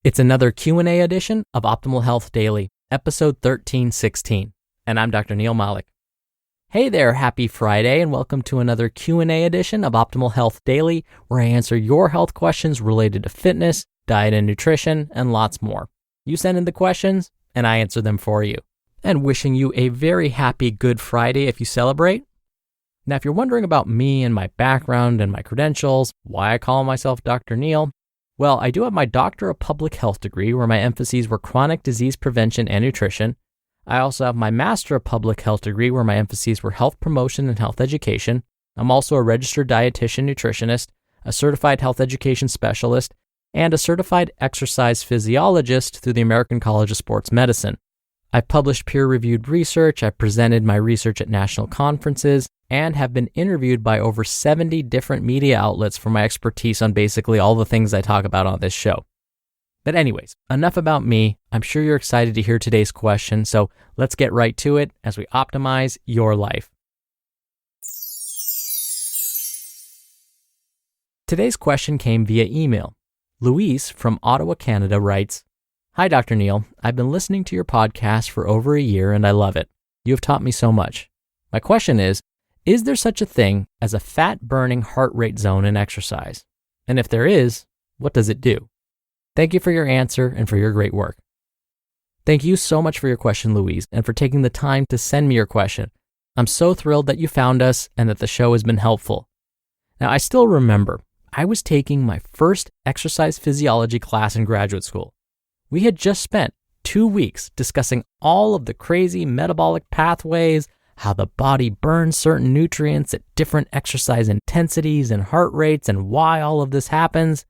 It's another Q&A edition of Optimal Health Daily, episode 1316, and I'm Dr. Neil Malik. Hey there, happy Friday, and welcome to another Q&A edition of Optimal Health Daily, where I answer your health questions related to fitness, diet and nutrition, and lots more. You send in the questions, and I answer them for you. And wishing you a very happy Good Friday if you celebrate. Now, if you're wondering about me and my background and my credentials, why I call myself Dr. Neil, well, I do have my Doctor of Public Health degree where my emphases were chronic disease prevention and nutrition. I also have my Master of Public Health degree where my emphases were health promotion and health education. I'm also a registered dietitian nutritionist, a certified health education specialist, and a certified exercise physiologist through the American College of Sports Medicine. I've published peer-reviewed research, I've presented my research at national conferences, and have been interviewed by over 70 different media outlets for my expertise on basically all the things I talk about on this show. But anyways, enough about me. I'm sure you're excited to hear today's question, so let's get right to it as we optimize your life. Today's question came via email. Louise from Ottawa, Canada writes, "Hi, Dr. Neil. I've been listening to your podcast for over a year and I love it. You have taught me so much. My question is there such a thing as a fat-burning heart rate zone in exercise? And if there is, what does it do? Thank you for your answer and for your great work." Thank you so much for your question, Louise, and for taking the time to send me your question. I'm so thrilled that you found us and that the show has been helpful. Now, I still remember I was taking my first exercise physiology class in graduate school. We had just spent 2 weeks discussing all of the crazy metabolic pathways, how the body burns certain nutrients at different exercise intensities and heart rates, and why all of this happens.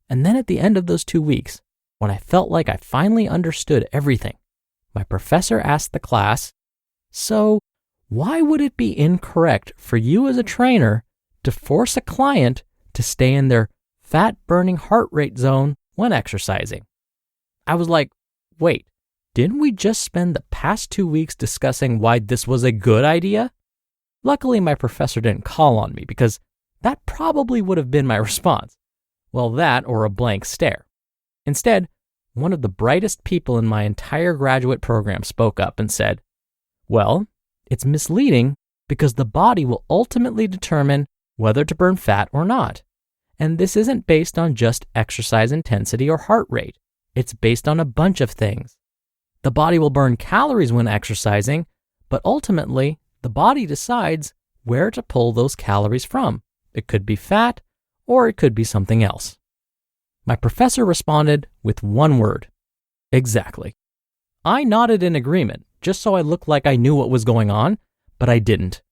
And then at the end of those 2 weeks, when I felt like I finally understood everything, my professor asked the class, "So why would it be incorrect for you as a trainer to force a client to stay in their fat-burning heart rate zone when exercising?" I was like, wait, didn't we just spend the past 2 weeks discussing why this was a good idea? Luckily, my professor didn't call on me because that probably would have been my response. Well, that or a blank stare. Instead, one of the brightest people in my entire graduate program spoke up and said, "Well, it's misleading because the body will ultimately determine whether to burn fat or not. And this isn't based on just exercise intensity or heart rate. It's based on a bunch of things. The body will burn calories when exercising, but ultimately, the body decides where to pull those calories from. It could be fat, or it could be something else." My professor responded with one word: exactly. I nodded in agreement, just so I looked like I knew what was going on, but I didn't.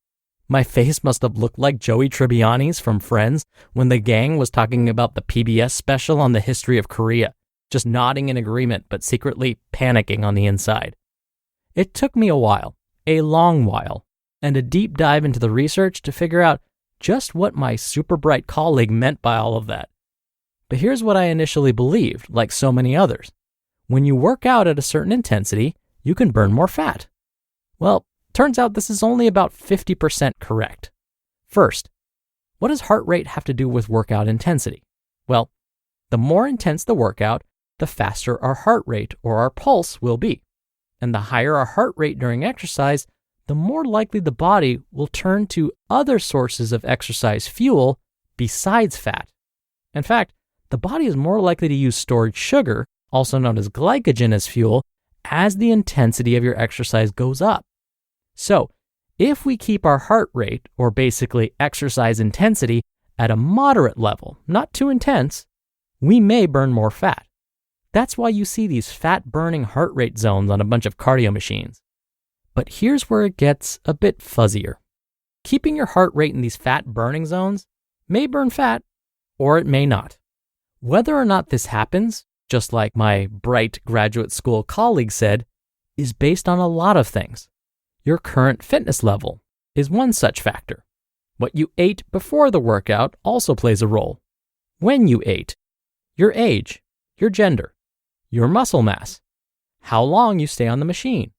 My face must have looked like Joey Tribbiani's from Friends when the gang was talking about the PBS special on the history of Korea, just nodding in agreement but secretly panicking on the inside. It took me a long while, and a deep dive into the research to figure out just what my super bright colleague meant by all of that. But here's what I initially believed, like so many others. When you work out at a certain intensity, you can burn more fat. Well, turns out this is only about 50% correct. First, what does heart rate have to do with workout intensity? Well, the more intense the workout, the faster our heart rate or our pulse will be. And the higher our heart rate during exercise, the more likely the body will turn to other sources of exercise fuel besides fat. In fact, the body is more likely to use stored sugar, also known as glycogen, as fuel as the intensity of your exercise goes up. So, if we keep our heart rate, or basically exercise intensity, at a moderate level, not too intense, we may burn more fat. That's why you see these fat-burning heart rate zones on a bunch of cardio machines. But here's where it gets a bit fuzzier. Keeping your heart rate in these fat-burning zones may burn fat, or it may not. Whether or not this happens, just like my bright graduate school colleague said, is based on a lot of things. Your current fitness level is one such factor. What you ate before the workout also plays a role. When you ate, your age, your gender, your muscle mass, how long you stay on the machine.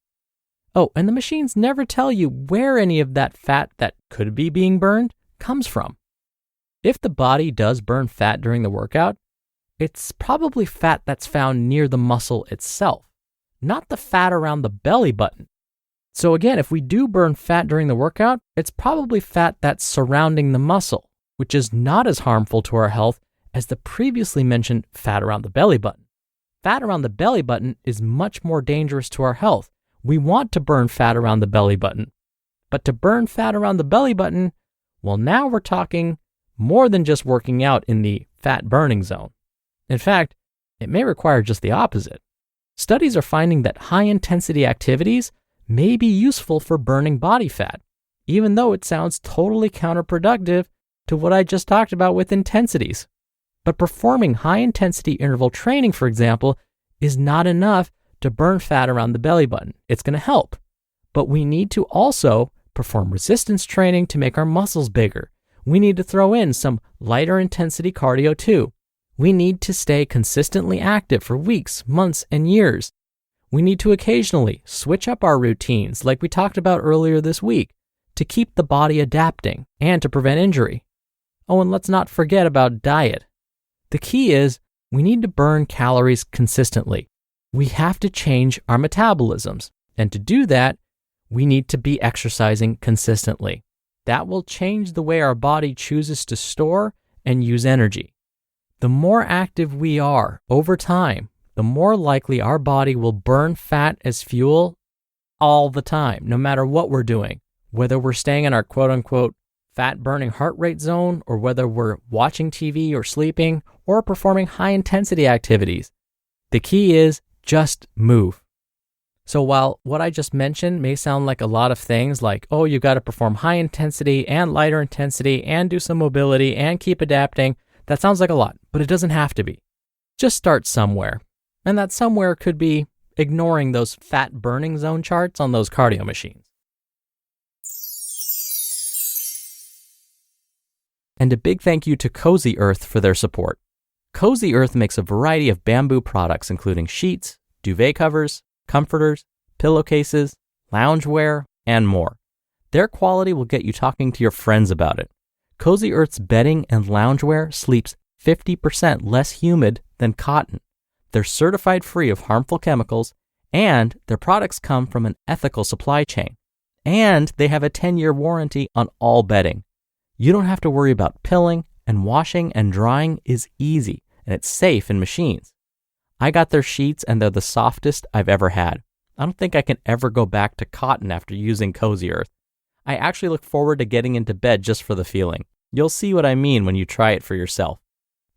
Oh, and the machines never tell you where any of that fat that could be being burned comes from. If the body does burn fat during the workout, it's probably fat that's found near the muscle itself, not the fat around the belly button. So again, if we do burn fat during the workout, it's probably fat that's surrounding the muscle, which is not as harmful to our health as the previously mentioned fat around the belly button. Fat around the belly button is much more dangerous to our health. We want to burn fat around the belly button. But to burn fat around the belly button, well, now we're talking more than just working out in the fat burning zone. In fact, it may require just the opposite. Studies are finding that high-intensity activities may be useful for burning body fat, even though it sounds totally counterproductive to what I just talked about with intensities. But performing high-intensity interval training, for example, is not enough to burn fat around the belly button. It's going to help, but we need to also perform resistance training to make our muscles bigger. We need to throw in some lighter intensity cardio too. We need to stay consistently active for weeks, months, and years. We need to occasionally switch up our routines like we talked about earlier this week to keep the body adapting and to prevent injury. Oh, and let's not forget about diet. The key is we need to burn calories consistently. We have to change our metabolisms, and to do that, we need to be exercising consistently. That will change the way our body chooses to store and use energy. The more active we are over time, the more likely our body will burn fat as fuel all the time, no matter what we're doing, whether we're staying in our quote-unquote fat-burning heart rate zone, or whether we're watching TV or sleeping, or performing high-intensity activities. The key is just move. So while what I just mentioned may sound like a lot of things, like, oh, you got to perform high intensity and lighter intensity and do some mobility and keep adapting, that sounds like a lot, but it doesn't have to be. Just start somewhere. And that somewhere could be ignoring those fat burning zone charts on those cardio machines. And a big thank you to Cozy Earth for their support. Cozy Earth makes a variety of bamboo products, including sheets, duvet covers, comforters, pillowcases, loungewear, and more. Their quality will get you talking to your friends about it. Cozy Earth's bedding and loungewear sleeps 50% less humid than cotton. They're certified free of harmful chemicals, and their products come from an ethical supply chain. And they have a 10-year warranty on all bedding. You don't have to worry about pilling, and washing and drying is easy, and it's safe in machines. I got their sheets, and they're the softest I've ever had. I don't think I can ever go back to cotton after using Cozy Earth. I actually look forward to getting into bed just for the feeling. You'll see what I mean when you try it for yourself.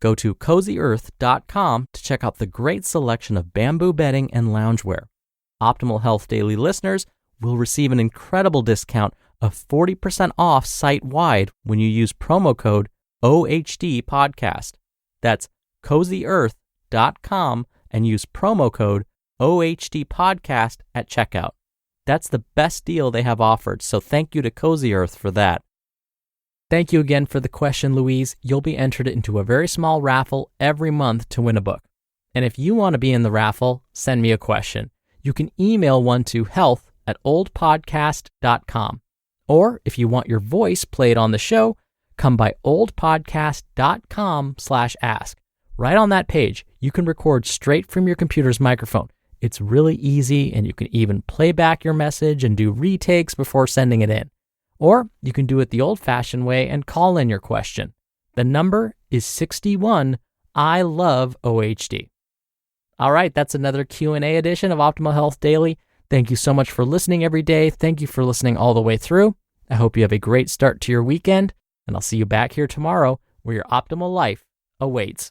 Go to CozyEarth.com to check out the great selection of bamboo bedding and loungewear. Optimal Health Daily listeners will receive an incredible discount of 40% off site-wide when you use promo code OHDPodcast. That's CozyEarth.com and use promo code OHDPodcast at checkout. That's the best deal they have offered, so thank you to Cozy Earth for that. Thank you again for the question, Louise. You'll be entered into a very small raffle every month to win a book. And if you want to be in the raffle, send me a question. You can email one to health@oldpodcast.com. Or if you want your voice played on the show, come by oldpodcast.com/ask. Right on that page, you can record straight from your computer's microphone. It's really easy, and you can even play back your message and do retakes before sending it in. Or you can do it the old-fashioned way and call in your question. The number is 61 I love OHD. All right, that's another Q&A edition of Optimal Health Daily. Thank you so much for listening every day. Thank you for listening all the way through. I hope you have a great start to your weekend, and I'll see you back here tomorrow where your optimal life awaits.